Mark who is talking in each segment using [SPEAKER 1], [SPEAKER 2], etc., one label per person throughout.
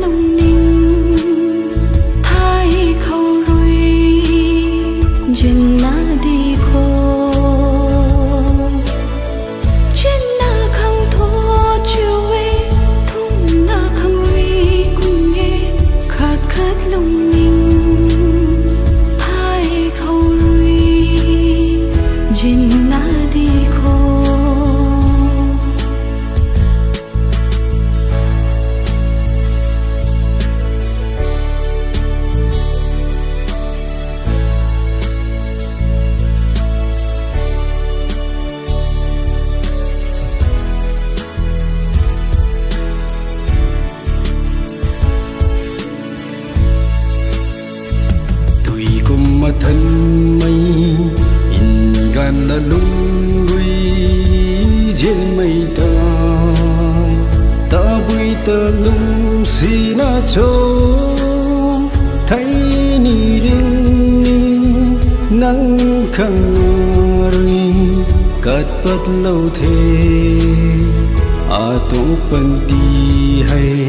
[SPEAKER 1] lung ninh thái khâu rui trên na đi khô trên na khăng thua chiều về thung na khăng rui cùng nghe khát khát lung ninh thái khâu rui trên na đi khô
[SPEAKER 2] mà thân mây in gan là lung gui trên mây ta bụi ta lung xì na châu thấy ni ring nắng khăng rồi cắt bắt lâu thế tung pan ti hay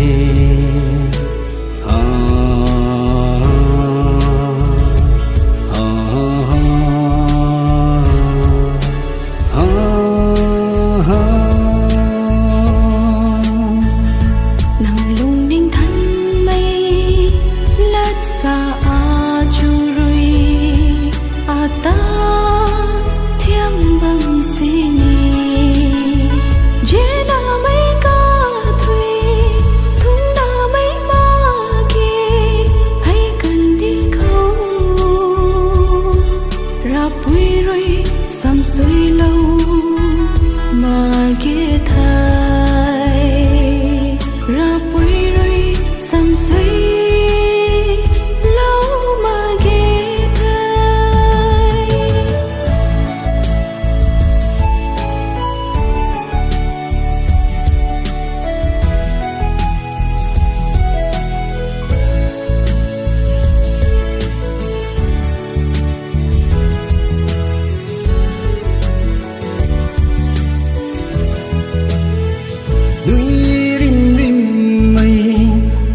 [SPEAKER 1] suy lâu mà ghé thay ra bụi rồi xăm suy lâu mà ghé thay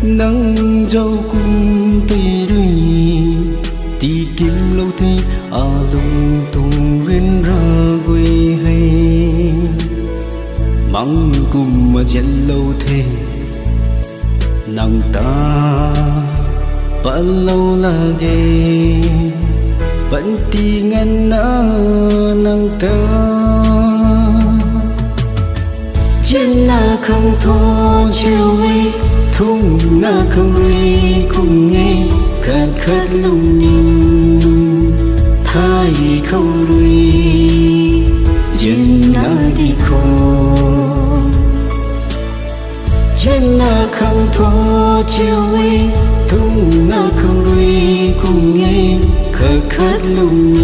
[SPEAKER 2] nắng dâu cung tây rơi tì kim lâu thế lung tung viên ra quê hay măng cùng mà chén lâu thế nàng ta vẫn lâu là ghê vẫn tì ngăn nở nàng ta
[SPEAKER 1] trên là không thua chiều ấy thung na khăng rui cùng nghe khát khát lung ninh thái khâu rui trên na đi khô trên na khăng thua chiều ấy thung na khăng rui cùng nghe khát khát lung ninh